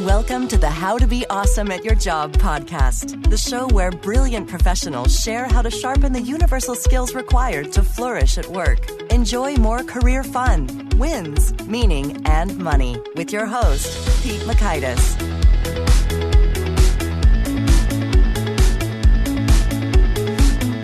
Welcome to the How to Be Awesome at Your Job podcast, the show where brilliant professionals share how to sharpen the universal skills required to flourish at work. Enjoy more career fun, wins, meaning, and money with your host, Pete Mockaitis.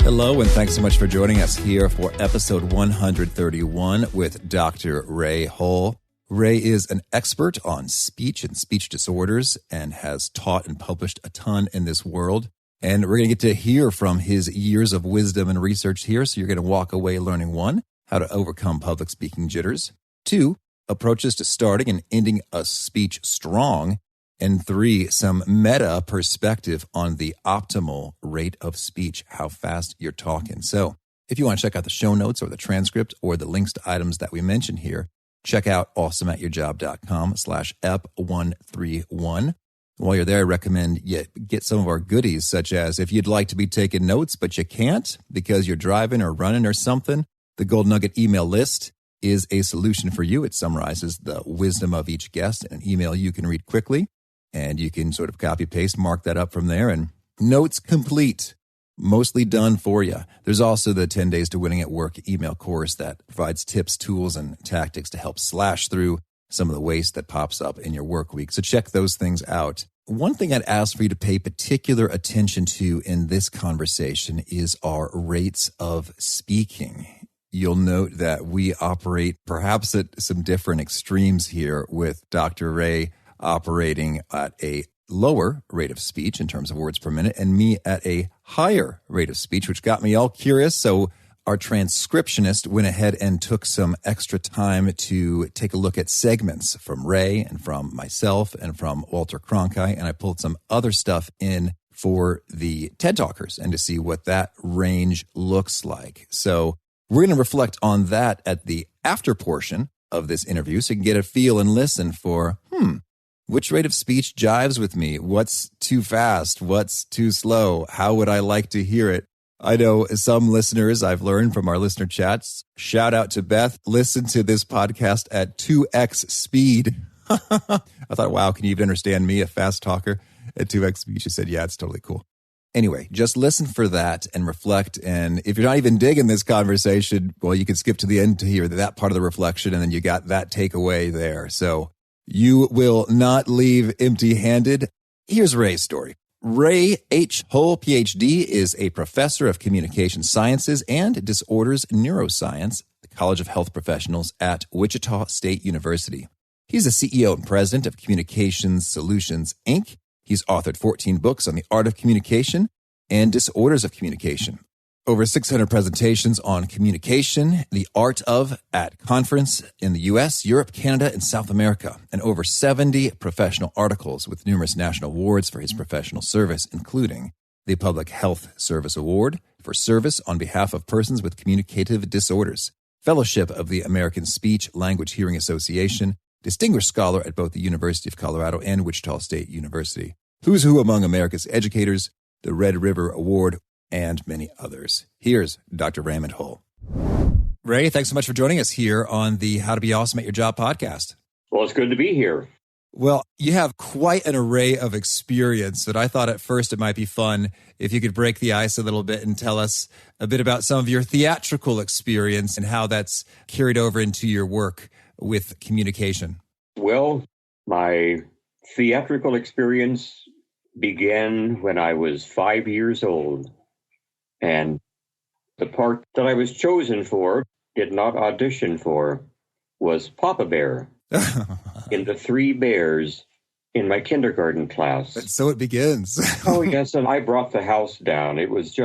Hello, and thanks so much for joining us here for episode 131 with Dr. Ray Hull. Ray is an expert on speech and speech disorders and has taught and published a ton in this world. And we're going to get to hear from his years of wisdom and research here. So you're going to walk away learning 1, how to overcome public speaking jitters, 2, approaches to starting and ending a speech strong, and 3, some meta perspective on the optimal rate of speech, how fast you're talking. So if you want to check out the show notes or the transcript or the links to items that we mentioned here, check out awesomeatyourjob.com/ep131. While you're there, I recommend you get some of our goodies, such as if you'd like to be taking notes, but you can't because you're driving or running or something, the Gold Nugget email list is a solution for you. It summarizes the wisdom of each guest in an email you can read quickly, and you can sort of copy paste, mark that up from there, and notes complete. Mostly done for you. There's also the 10 Days to Winning at Work email course that provides tips, tools, and tactics to help slash through some of the waste that pops up in your work week. So check those things out. One thing I'd ask for you to pay particular attention to in this conversation is our rates of speaking. You'll note that we operate perhaps at some different extremes here, with Dr. Ray operating at a lower rate of speech in terms of words per minute, and me at a higher rate of speech, which got me all curious. So our transcriptionist went ahead and took some extra time to take a look at segments from Ray and from myself and from Walter Cronkite, and I pulled some other stuff in for the TED Talkers and to see what that range looks like. So we're going to reflect on that at the after portion of this interview, so you can get a feel and listen for, which rate of speech jives with me? What's too fast? What's too slow? How would I like to hear it? I know some listeners, I've learned from our listener chats, shout out to Beth, listen to this podcast at 2x speed. I thought, wow, can you even understand me, a fast talker, at 2x speed? She said, yeah, it's totally cool. Anyway, just listen for that and reflect. And if you're not even digging this conversation, well, you can skip to the end to hear that part of the reflection, and then you got that takeaway there. So you will not leave empty-handed. Here's Ray's story. Ray H. Hull, PhD, is a professor of communication sciences and disorders neuroscience at the College of Health Professionals at Wichita State University. He's the CEO and president of Communications Solutions, Inc. He's authored 14 books on the art of communication and disorders of communication. Over 600 presentations on communication, the art of, at conference in the U.S., Europe, Canada, and South America, and over 70 professional articles with numerous national awards for his professional service, including the Public Health Service Award for service on behalf of persons with communicative disorders, Fellowship of the American Speech Language Hearing Association, Distinguished Scholar at both the University of Colorado and Wichita State University, Who's Who Among America's Educators, the Red River Award, and many others. Here's Dr. Raymond Hull. Ray, thanks so much for joining us here on the How to Be Awesome at Your Job podcast. Well, it's good to be here. Well, you have quite an array of experience that I thought at first it might be fun if you could break the ice a little bit and tell us a bit about some of your theatrical experience and how that's carried over into your work with communication. Well, my theatrical experience began when I was 5 years old. And the part that I was chosen for, did not audition for, was Papa Bear in The Three Bears in my kindergarten class. And so it begins. Oh, yes, and I brought the house down. It was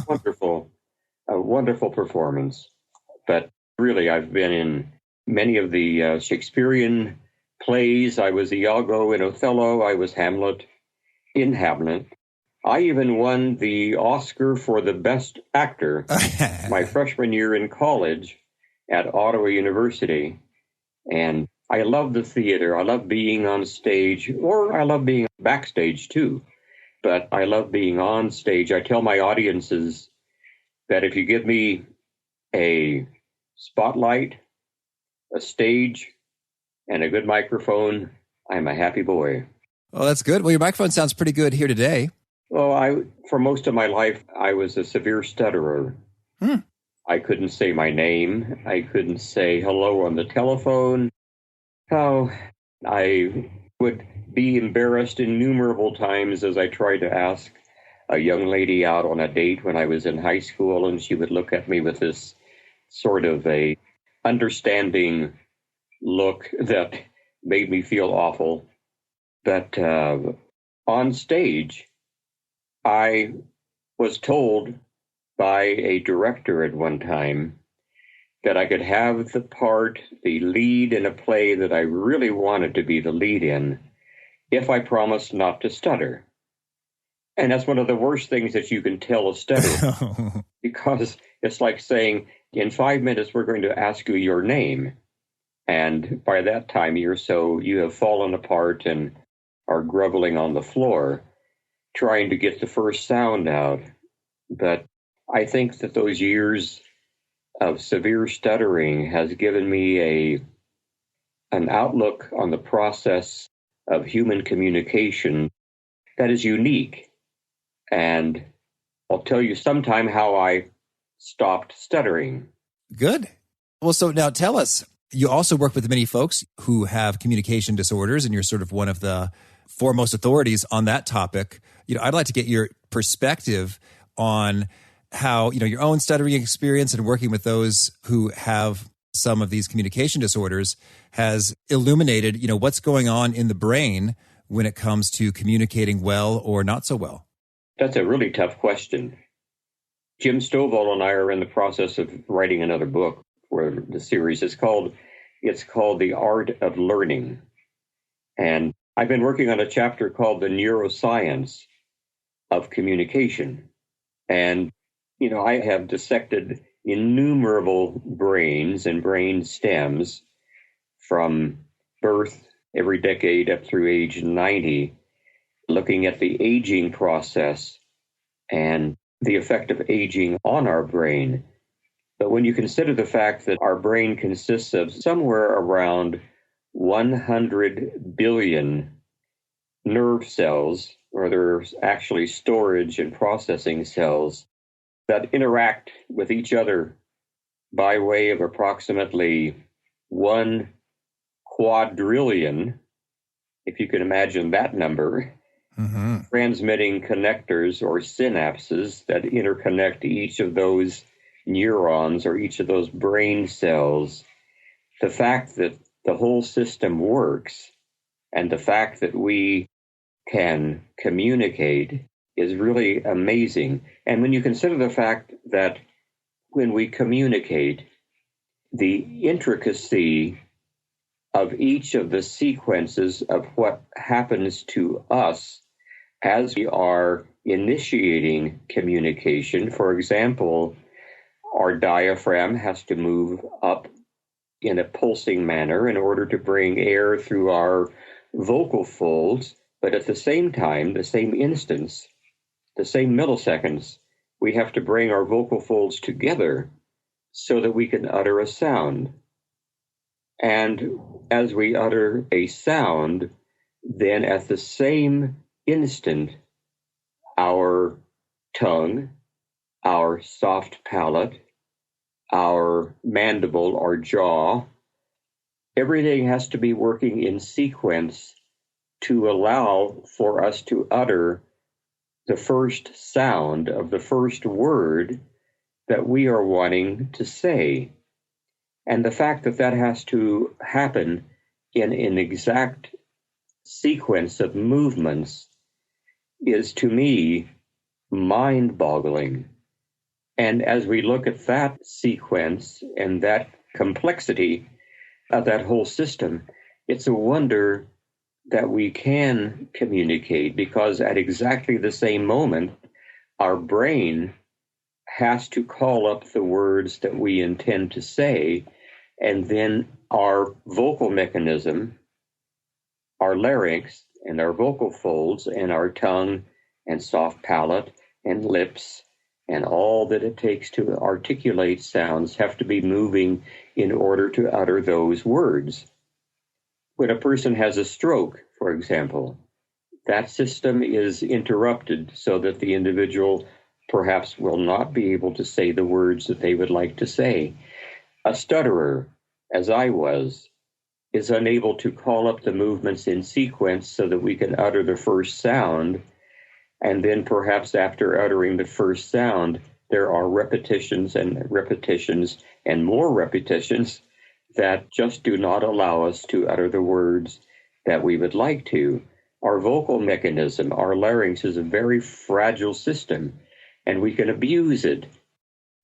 wonderful, a wonderful performance. But really, I've been in many of the Shakespearean plays. I was Iago in Othello. I was Hamlet in Hamlet. I even won the Oscar for the Best Actor my freshman year in college at Ottawa University. And I love the theater. I love being on stage, or I love being backstage too. But I love being on stage. I tell my audiences that if you give me a spotlight, a stage, and a good microphone, I'm a happy boy. Oh, that's good. Well, your microphone sounds pretty good here today. Well, for most of my life, I was a severe stutterer. I couldn't say my name. I couldn't say hello on the telephone. Oh, I would be embarrassed innumerable times as I tried to ask a young lady out on a date when I was in high school, and she would look at me with this sort of a understanding look that made me feel awful. But on stage, I was told by a director at one time that I could have the lead in a play that I really wanted to be the lead in, if I promised not to stutter. And that's one of the worst things that you can tell a stutterer, because it's like saying, in 5 minutes, we're going to ask you your name. And by that time, you have fallen apart and are groveling on the floor, trying to get the first sound out. But I think that those years of severe stuttering has given me an outlook on the process of human communication that is unique. And I'll tell you sometime how I stopped stuttering. Good. Well, so now tell us, you also work with many folks who have communication disorders, and you're sort of one of the foremost authorities on that topic. I'd like to get your perspective on how, your own stuttering experience and working with those who have some of these communication disorders has illuminated, what's going on in the brain when it comes to communicating well or not so well. That's a really tough question. Jim Stovall and I are in the process of writing another book for the series. It's called The Art of Learning. And I've been working on a chapter called The Neuroscience of Communication. And, I have dissected innumerable brains and brain stems from birth every decade up through age 90, looking at the aging process and the effect of aging on our brain. But when you consider the fact that our brain consists of somewhere around 100 billion nerve cells, or there's actually storage and processing cells that interact with each other by way of approximately 1 quadrillion, if you can imagine that number, transmitting connectors or synapses that interconnect each of those neurons or each of those brain cells. The fact that the whole system works and the fact that we can communicate is really amazing. And when you consider the fact that when we communicate, the intricacy of each of the sequences of what happens to us as we are initiating communication. For example, our diaphragm has to move up in a pulsing manner in order to bring air through our vocal folds, but at the same time, the same instance, the same milliseconds, we have to bring our vocal folds together so that we can utter a sound. And as we utter a sound, then at the same instant, our tongue, our soft palate, our mandible, our jaw, everything has to be working in sequence to allow for us to utter the first sound of the first word that we are wanting to say. And the fact that that has to happen in an exact sequence of movements is, to me, mind-boggling. And as we look at that sequence and that complexity of that whole system, it's a wonder that we can communicate, because at exactly the same moment, our brain has to call up the words that we intend to say, and then our vocal mechanism, our larynx and our vocal folds and our tongue and soft palate and lips and all that it takes to articulate sounds have to be moving in order to utter those words. When a person has a stroke, for example, that system is interrupted so that the individual perhaps will not be able to say the words that they would like to say. A stutterer, as I was, is unable to call up the movements in sequence so that we can utter the first sound, and then perhaps after uttering the first sound, there are repetitions and more repetitions that just do not allow us to utter the words that we would like to. Our vocal mechanism, our larynx, is a very fragile system, and we can abuse it.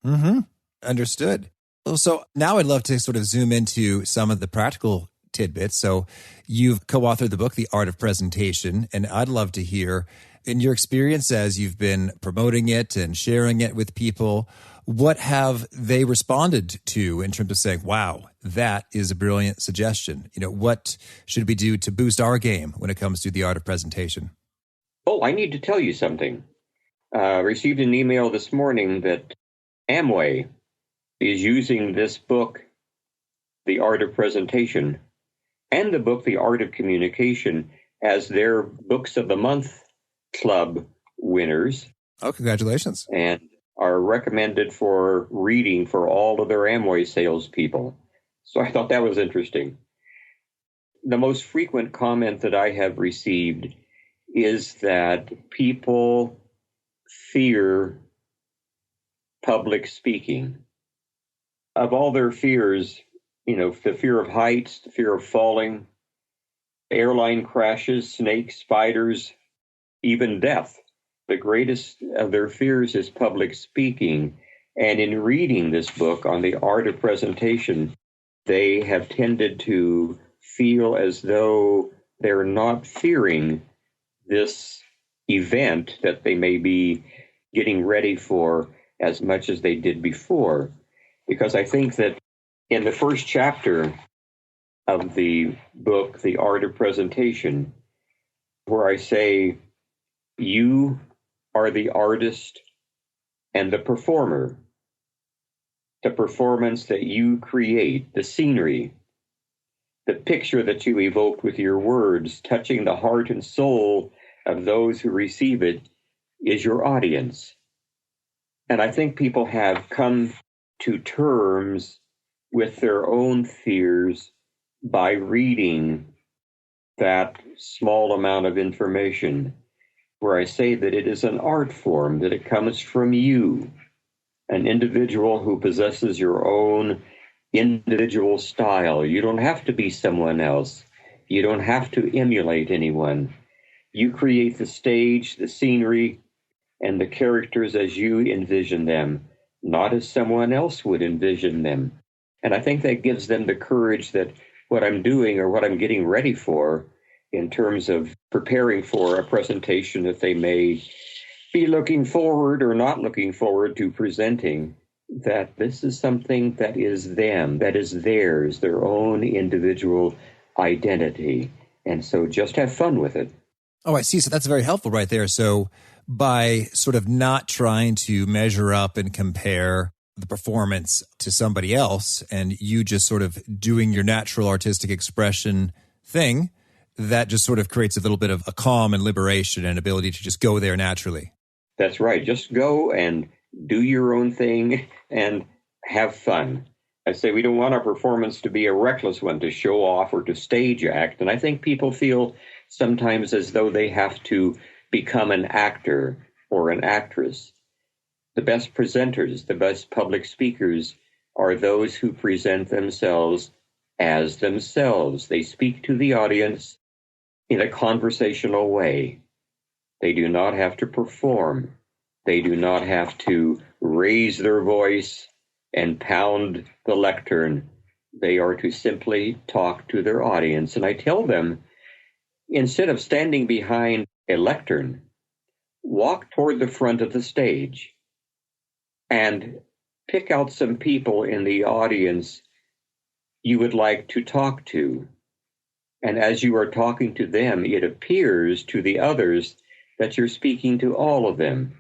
Mm-hmm. Understood. So now I'd love to sort of zoom into some of the practical tidbits. So you've co-authored the book, The Art of Presentation, and I'd love to hear, in your experience as you've been promoting it and sharing it with people, what have they responded to in terms of saying, wow, that is a brilliant suggestion? You know, what should we do to boost our game when it comes to the art of presentation? Oh, I need to tell you something. Received an email this morning that Amway is using this book, The Art of Presentation, and the book, The Art of Communication, as their Books of the Month Club winners. Oh, congratulations. And are recommended for reading for all of their Amway salespeople. So I thought that was interesting. The most frequent comment that I have received is that people fear public speaking. Of all their fears, the fear of heights, the fear of falling, airline crashes, snakes, spiders, even death. The greatest of their fears is public speaking. And in reading this book on the art of presentation, they have tended to feel as though they're not fearing this event that they may be getting ready for as much as they did before. Because I think that in the first chapter of the book, The Art of Presentation, where I say, you are the artist and the performer. The performance that you create, the scenery, the picture that you evoke with your words, touching the heart and soul of those who receive it, is your audience. And I think people have come to terms with their own fears by reading that small amount of information, where I say that it is an art form, that it comes from you, an individual who possesses your own individual style. You don't have to be someone else. You don't have to emulate anyone. You create the stage, the scenery, and the characters as you envision them, not as someone else would envision them. And I think that gives them the courage that what I'm doing or what I'm getting ready for in terms of preparing for a presentation that they may be looking forward or not looking forward to presenting, that this is something that is them, that is theirs, their own individual identity. And so just have fun with it. Oh, I see. So that's very helpful right there. So by sort of not trying to measure up and compare the performance to somebody else, and you just sort of doing your natural artistic expression thing, that just sort of creates a little bit of a calm and liberation and ability to just go there naturally. That's right. Just go and do your own thing and have fun. I say we don't want our performance to be a reckless one, to show off or to stage act. And I think people feel sometimes as though they have to become an actor or an actress. The best presenters, the best public speakers are those who present themselves as themselves. They speak to the audience in a conversational way. They do not have to perform. They do not have to raise their voice and pound the lectern. They are to simply talk to their audience. And I tell them, instead of standing behind a lectern, walk toward the front of the stage and pick out some people in the audience you would like to talk to. And as you are talking to them, it appears to the others that you're speaking to all of them,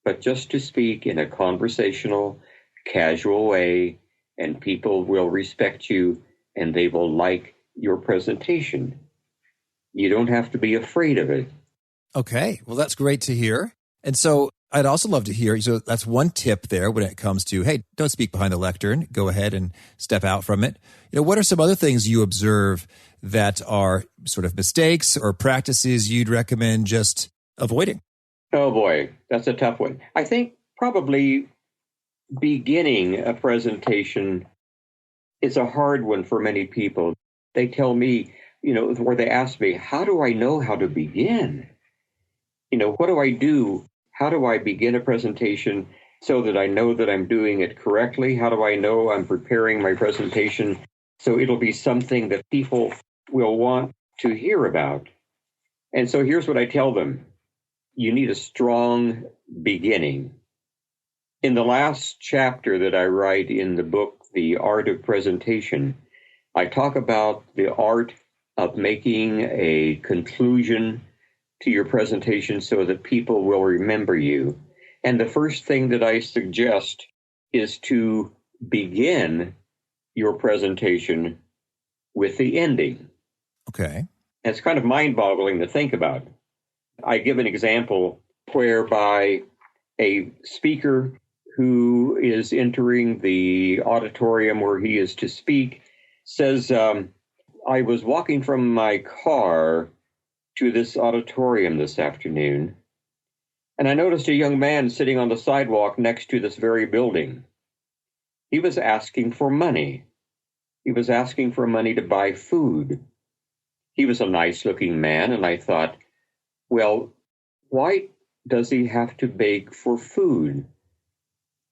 but just to speak in a conversational, casual way, and people will respect you and they will like your presentation. You don't have to be afraid of it. Okay. Well, that's great to hear. And so I'd also love to hear, so that's one tip there when it comes to, hey, don't speak behind the lectern. Go ahead and step out from it. What are some other things you observe that are sort of mistakes or practices you'd recommend just avoiding? Oh, boy, that's a tough one. I think probably beginning a presentation is a hard one for many people. They tell me, where they ask me, how do I know how to begin? What do I do? How do I begin a presentation so that I know that I'm doing it correctly? How do I know I'm preparing my presentation so it'll be something that people will want to hear about? And so here's what I tell them. You need a strong beginning. In the last chapter that I write in the book, The Art of Presentation, I talk about the art of making a conclusion to your presentation so that people will remember you. And the first thing that I suggest is to begin your presentation with the ending. Okay. It's kind of mind-boggling to think about. I give an example whereby a speaker who is entering the auditorium where he is to speak says, I was walking from my car to this auditorium this afternoon, and I noticed a young man sitting on the sidewalk next to this very building. He was asking for money. He was asking for money to buy food. He was a nice-looking man, and I thought, well, why does he have to beg for food?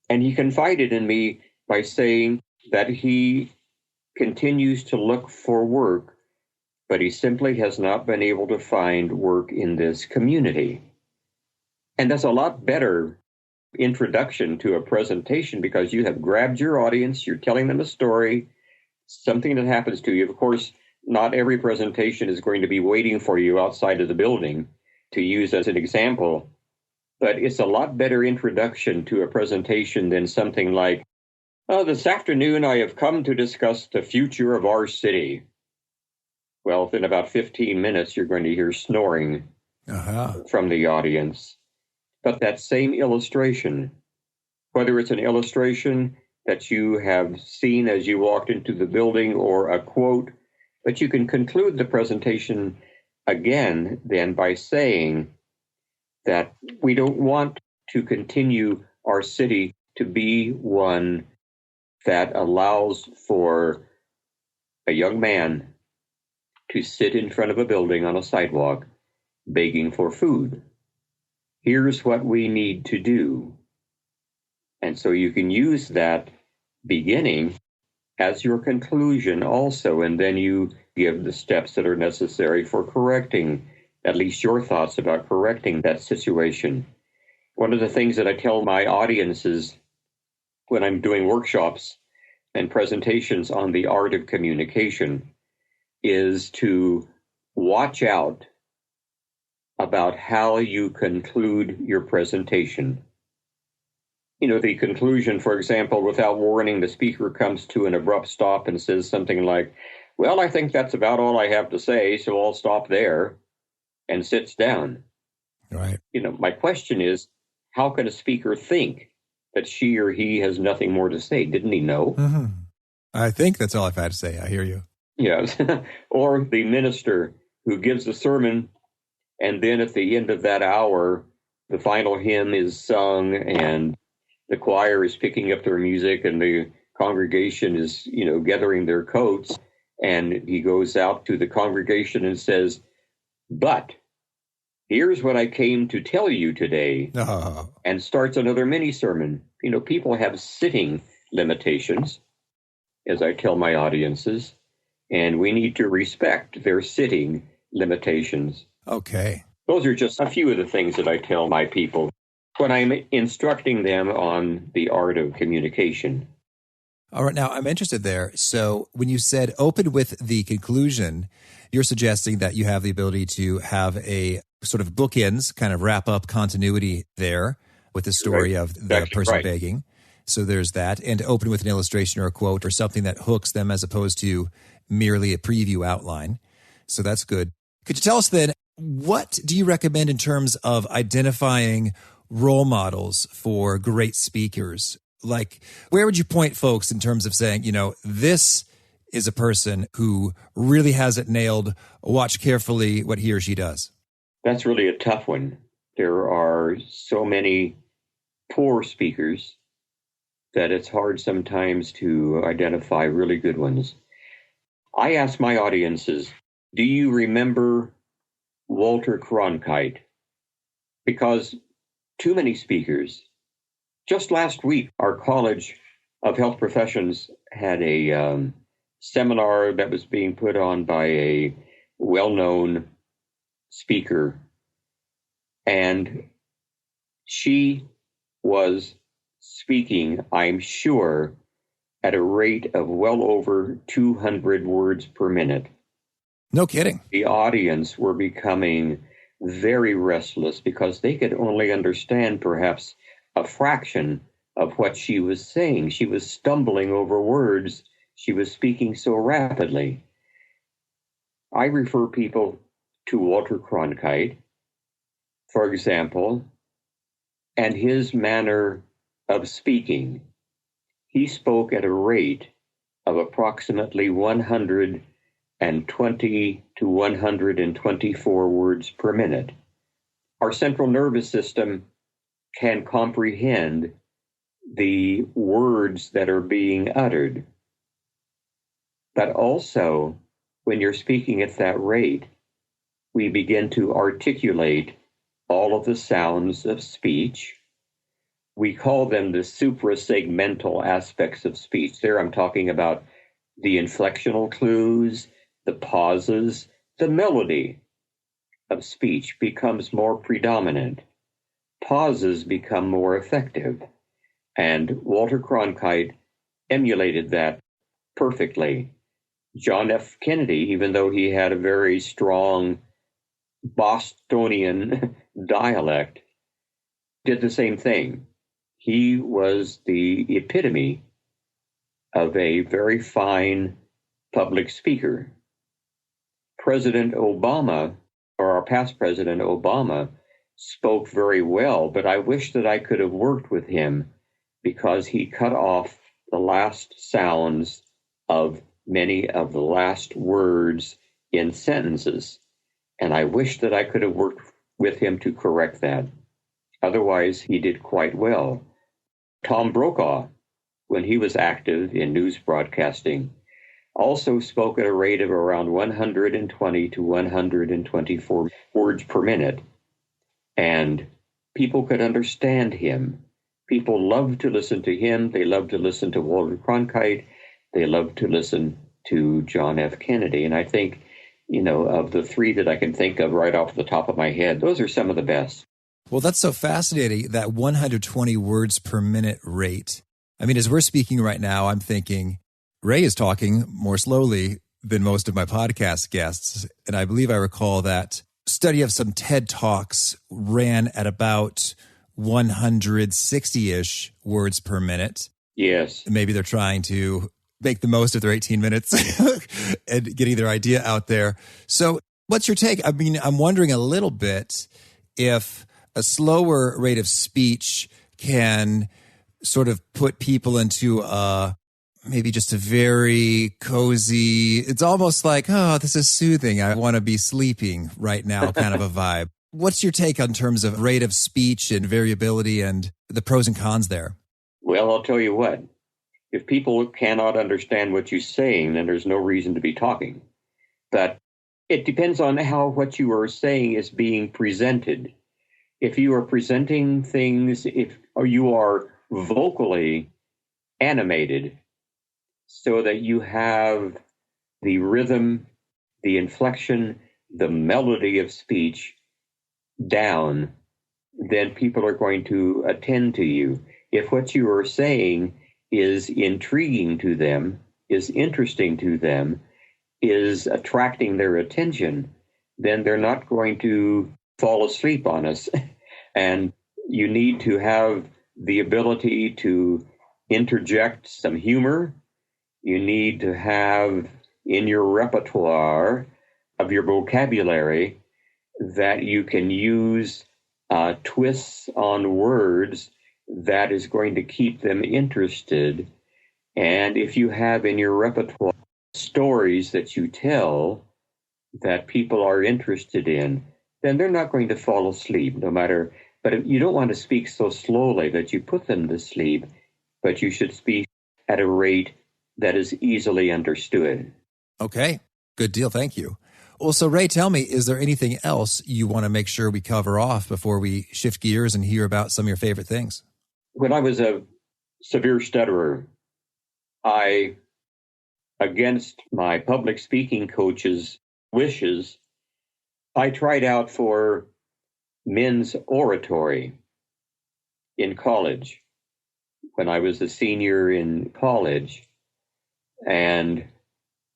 And he confided in me by saying that he continues to look for work, but he simply has not been able to find work in this community. And that's a lot better introduction to a presentation because you have grabbed your audience, you're telling them a story, something that happens to you. Of course, not every presentation is going to be waiting for you outside of the building to use as an example, but it's a lot better introduction to a presentation than something like, this afternoon I have come to discuss the future of our city. Well, within about 15 minutes, you're going to hear snoring from the audience. But that same illustration, whether it's an illustration that you have seen as you walked into the building or a quote, but you can conclude the presentation again then by saying that we don't want to continue our city to be one that allows for a young man to sit in front of a building on a sidewalk begging for food. Here's what we need to do. And so you can use that beginning as your conclusion also, and then you give the steps that are necessary for correcting, at least your thoughts about correcting that situation. One of the things that I tell my audiences when I'm doing workshops and presentations on the art of communication is to watch out about how you conclude your presentation. The conclusion, for example, without warning, the speaker comes to an abrupt stop and says something like, well, I think that's about all I have to say, so I'll stop there, and sits down. Right. My question is, how can a speaker think that she or he has nothing more to say? Didn't he know? Mm-hmm. I think that's all I've had to say. I hear you. Yes. Or the minister who gives a sermon, and then at the end of that hour, the final hymn is sung, and the choir is picking up their music, and the congregation is, gathering their coats, and he goes out to the congregation and says, but here's what I came to tell you today, and starts another mini sermon. People have sitting limitations, as I tell my audiences, and we need to respect their sitting limitations. Okay. Those are just a few of the things that I tell my people when I'm instructing them on the art of communication. All right. Now, I'm interested there. So when you said open with the conclusion, you're suggesting that you have the ability to have a sort of bookends, kind of wrap up continuity there with the story of the person begging. So there's that. And open with an illustration or a quote or something that hooks them as opposed to merely a preview outline. So that's good. Could you tell us then, what do you recommend in terms of identifying role models for great speakers? Like, where would you point folks in terms of saying, this is a person who really has it nailed. Watch carefully what he or she does. That's really a tough one. There are so many poor speakers that it's hard sometimes to identify really good ones. I ask my audiences, do you remember Walter Cronkite? Because too many speakers. Just last week, our College of Health Professions had a seminar that was being put on by a well-known speaker, and she was speaking, I'm sure, at a rate of well over 200 words per minute. No kidding. The audience were becoming very restless because they could only understand perhaps a fraction of what she was saying. She was stumbling over words. She was speaking so rapidly. I refer people to Walter Cronkite, for example, and his manner of speaking. He spoke at a rate of approximately 120 to 124 words per minute. Our central nervous system can comprehend the words that are being uttered. But also, when you're speaking at that rate, we begin to articulate all of the sounds of speech. We call them the suprasegmental aspects of speech. There I'm talking about the inflectional clues, the pauses, the melody of speech becomes more predominant. Pauses become more effective. And Walter Cronkite emulated that perfectly. John F. Kennedy, even though he had a very strong Bostonian dialect, did the same thing. He was the epitome of a very fine public speaker. President Obama, or our past President Obama, spoke very well, but I wish that I could have worked with him because he cut off the last sounds of many of the last words in sentences. And I wish that I could have worked with him to correct that. Otherwise, he did quite well. Tom Brokaw, when he was active in news broadcasting, also spoke at a rate of around 120 to 124 words per minute. And people could understand him. People loved to listen to him. They loved to listen to Walter Cronkite. They loved to listen to John F. Kennedy. And I think, of the three that I can think of right off the top of my head, those are some of the best. Well, that's so fascinating, that 120 words per minute rate. I mean, as we're speaking right now, I'm thinking, Ray is talking more slowly than most of my podcast guests. And I believe I recall that study of some TED Talks ran at about 160-ish words per minute. Yes. Maybe they're trying to make the most of their 18 minutes and getting their idea out there. So what's your take? I mean, I'm wondering a little bit if a slower rate of speech can sort of put people into maybe just a very cozy, it's almost like, oh, this is soothing. I want to be sleeping right now kind of a vibe. What's your take on terms of rate of speech and variability and the pros and cons there? Well, I'll tell you what. If people cannot understand what you're saying, then there's no reason to be talking. But it depends on how what you are saying is being presented. If you are presenting things, or you are vocally animated so that you have the rhythm, the inflection, the melody of speech down, then people are going to attend to you. If what you are saying is intriguing to them, is interesting to them, is attracting their attention, then they're not going to fall asleep on us. And you need to have the ability to interject some humor. You need to have in your repertoire of your vocabulary that you can use twists on words that is going to keep them interested. And if you have in your repertoire stories that you tell that people are interested in, then they're not going to fall asleep no matter. But you don't want to speak so slowly that you put them to sleep, but you should speak at a rate that is easily understood. Okay, good deal. Thank you. Well, so Ray, tell me, is there anything else you want to make sure we cover off before we shift gears and hear about some of your favorite things? When I was a severe stutterer, I, against my public speaking coach's wishes, I tried out for men's oratory in college when I was a senior in college. And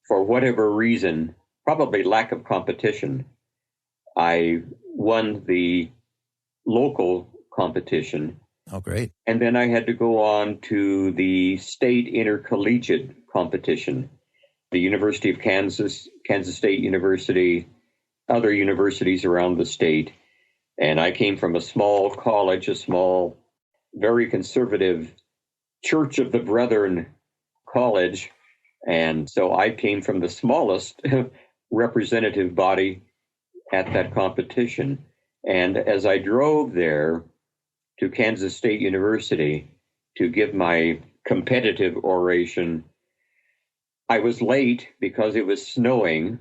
for whatever reason, probably lack of competition, I won the local competition. Oh, great. And then I had to go on to the state intercollegiate competition, the University of Kansas, Kansas State University, other universities around the state. And I came from a small college, a small, very conservative Church of the Brethren college. And so I came from the smallest representative body at that competition. And as I drove there to Kansas State University to give my competitive oration, I was late because it was snowing.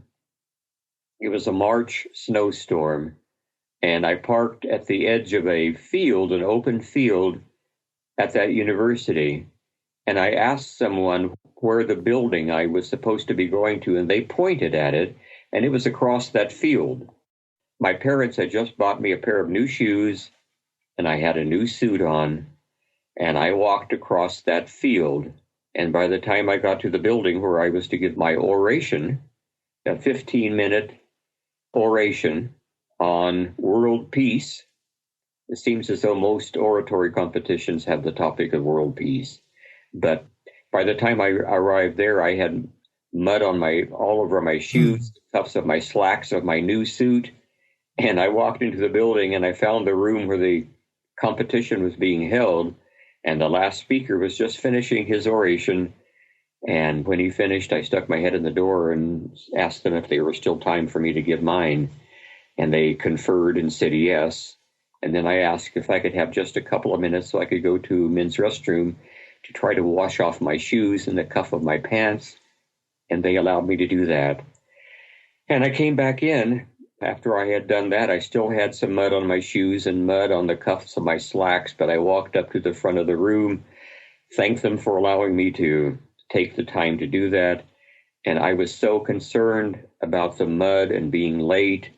It was a March snowstorm, and I parked at the edge of a field, an open field at that university, and I asked someone where the building I was supposed to be going to, and they pointed at it, and it was across that field. My parents had just bought me a pair of new shoes, and I had a new suit on, and I walked across that field, and by the time I got to the building where I was to give my oration, a 15-minute oration on world peace. It seems as though most oratory competitions have the topic of world peace. But by the time I arrived there, I had mud on all over my shoes, cuffs of my slacks of my new suit. And I walked into the building and I found the room where the competition was being held. And the last speaker was just finishing his oration. And when he finished, I stuck my head in the door and asked them if there was still time for me to give mine. And they conferred and said yes. And then I asked if I could have just a couple of minutes so I could go to men's restroom to try to wash off my shoes and the cuff of my pants. And they allowed me to do that. And I came back in. After I had done that, I still had some mud on my shoes and mud on the cuffs of my slacks. But I walked up to the front of the room, thanked them for allowing me to take the time to do that. And I was so concerned about the mud and being late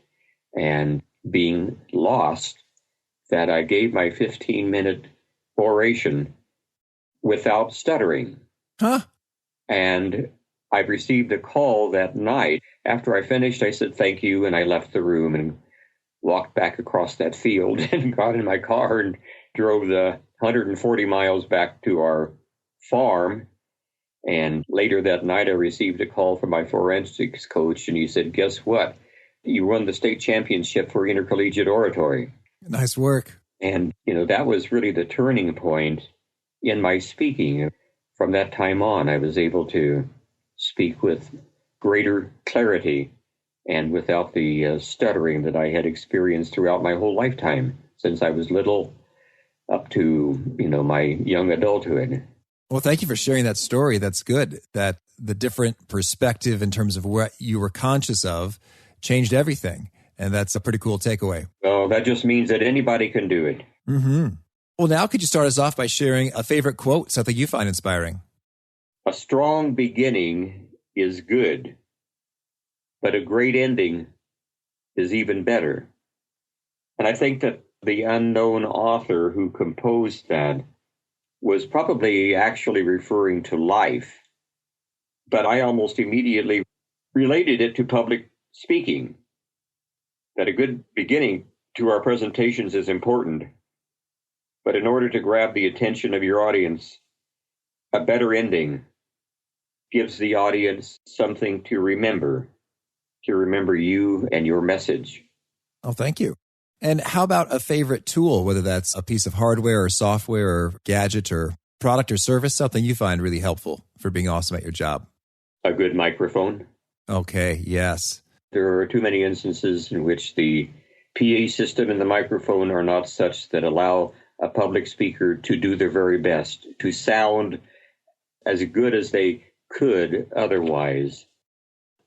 and being lost that I gave my 15-minute oration without stuttering. Huh? And I received a call that night. After I finished, I said thank you, and I left the room and walked back across that field and got in my car and drove the 140 miles back to our farm. And later that night, I received a call from my forensics coach, and he said, guess what? You won the state championship for intercollegiate oratory. Nice work. And, that was really the turning point in my speaking. From that time on, I was able to speak with greater clarity and without the stuttering that I had experienced throughout my whole lifetime, since I was little up to, my young adulthood. Well, thank you for sharing that story. That's good. That the different perspective in terms of what you were conscious of changed everything. And that's a pretty cool takeaway. Well, that just means that anybody can do it. Mm-hmm. Well, now could you start us off by sharing a favorite quote, something you find inspiring? A strong beginning is good, but a great ending is even better. And I think that the unknown author who composed that was probably actually referring to life, but I almost immediately related it to public speaking, that a good beginning to our presentations is important, but in order to grab the attention of your audience, a better ending gives the audience something to remember to remember you and your message. Oh, thank you. And how about a favorite tool, whether that's a piece of hardware or software or gadget or product or service, something you find really helpful for being awesome at your job? A good microphone. Okay, yes. There are too many instances in which the PA system and the microphone are not such that allow a public speaker to do their very best, to sound as good as they could otherwise.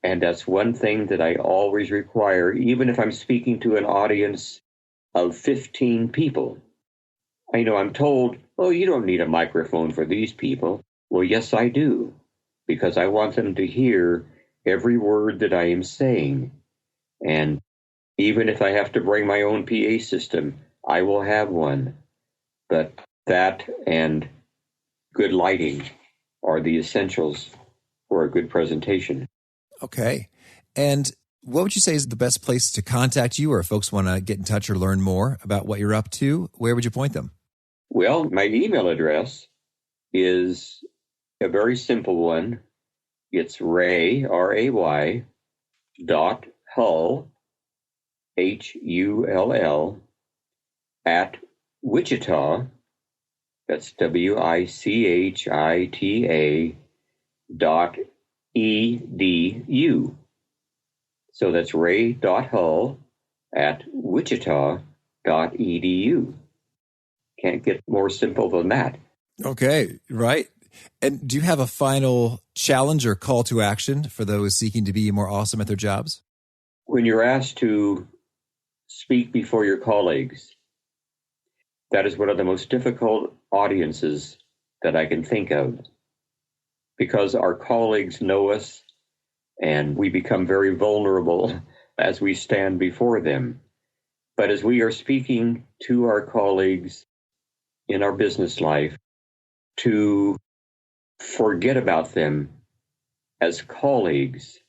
And that's one thing that I always require, even if I'm speaking to an audience of 15 people. I know I'm told, oh, you don't need a microphone for these people. Well, yes, I do, because I want them to hear every word that I am saying. And even if I have to bring my own PA system, I will have one. But that and good lighting are the essentials for a good presentation. Okay. And what would you say is the best place to contact you, or if folks want to get in touch or learn more about what you're up to? Where would you point them? Well, my email address is a very simple one. It's Ray, R-A-Y, .Hull, Hull, at Wichita, that's WICHITA, .edu. So that's ray.hull at wichita.edu. Can't get more simple than that. Okay, right. And do you have a final challenge or call to action for those seeking to be more awesome at their jobs? When you're asked to speak before your colleagues, that is one of the most difficult audiences that I can think of, because our colleagues know us and we become very vulnerable as we stand before them. But as we are speaking to our colleagues in our business life, to forget about them as colleagues,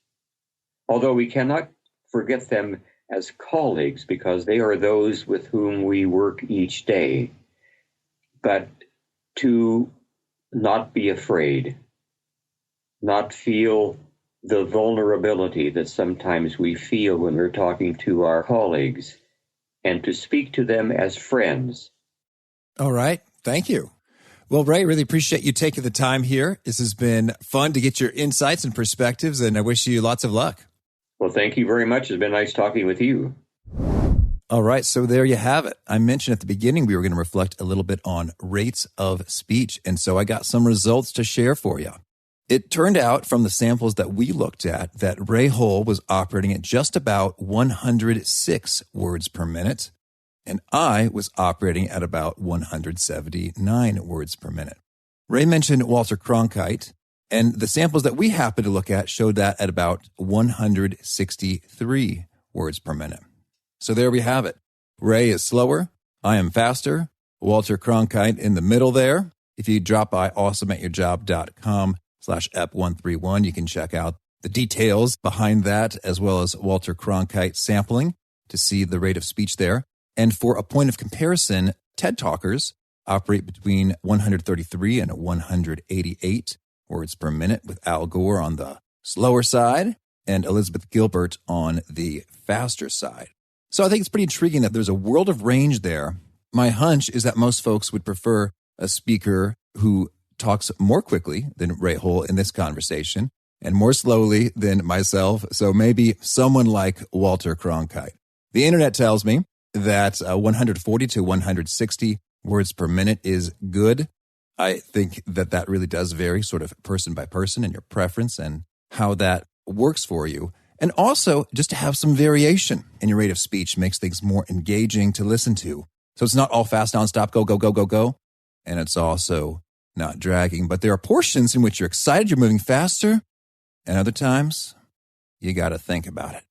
although we cannot forget them as colleagues because they are those with whom we work each day, but to not be afraid, not feel the vulnerability that sometimes we feel when we're talking to our colleagues, and to speak to them as friends. All right. Thank you. Well, Ray, really appreciate you taking the time here. This has been fun to get your insights and perspectives, and I wish you lots of luck. Well, thank you very much. It's been nice talking with you. All right. So there you have it. I mentioned at the beginning we were going to reflect a little bit on rates of speech, and so I got some results to share for you. It turned out from the samples that we looked at that Ray Hull was operating at just about 106 words per minute, and I was operating at about 179 words per minute. Ray mentioned Walter Cronkite, and the samples that we happened to look at showed that at about 163 words per minute. So there we have it. Ray is slower. I am faster. Walter Cronkite in the middle there. If you drop by awesomeatyourjob.com/ep131, you can check out the details behind that, as well as Walter Cronkite sampling to see the rate of speech there. And for a point of comparison, TED Talkers operate between 133 and 188 words per minute, with Al Gore on the slower side and Elizabeth Gilbert on the faster side. So I think it's pretty intriguing that there's a world of range there. My hunch is that most folks would prefer a speaker who talks more quickly than Ray Hull in this conversation and more slowly than myself. So maybe someone like Walter Cronkite. The internet tells me that 140 to 160 words per minute is good. I think that that really does vary sort of person by person and your preference and how that works for you. And also just to have some variation in your rate of speech makes things more engaging to listen to. So it's not all fast, nonstop, go, go, go, go, go. And it's also not dragging. But there are portions in which you're excited, you're moving faster. And other times you got to think about it.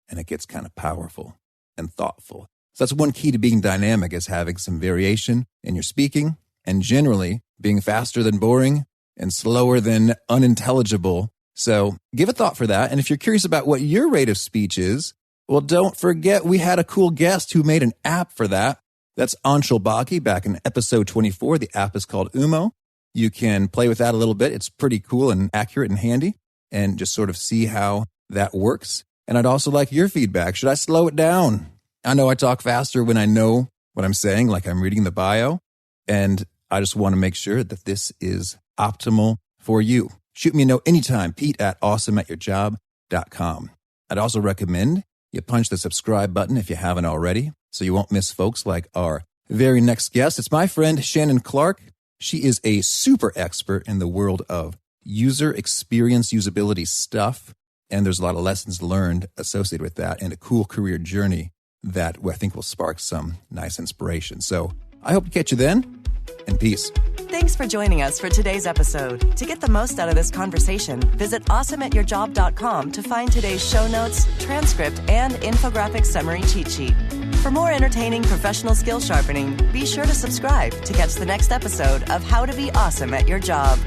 And it gets kind of powerful and thoughtful. So that's one key to being dynamic, is having some variation in your speaking and generally being faster than boring and slower than unintelligible. So give a thought for that. And if you're curious about what your rate of speech is, well, don't forget we had a cool guest who made an app for that. That's Anshul Baki back in episode 24. The app is called Umo. You can play with that a little bit. It's pretty cool and accurate and handy, and just sort of see how that works. And I'd also like your feedback. Should I slow it down? I know I talk faster when I know what I'm saying, like I'm reading the bio. And I just want to make sure that this is optimal for you. Shoot me a note anytime, pete@awesomeatyourjob.com. I'd also recommend you punch the subscribe button if you haven't already, so you won't miss folks like our very next guest. It's my friend Shannon Clark. She is a super expert in the world of user experience, usability stuff. And there's a lot of lessons learned associated with that and a cool career journey that I think will spark some nice inspiration. So I hope to catch you then, and peace. Thanks for joining us for today's episode. To get the most out of this conversation, visit awesomeatyourjob.com to find today's show notes, transcript, and infographic summary cheat sheet. For more entertaining professional skill sharpening, be sure to subscribe to catch the next episode of How to Be Awesome at Your Job.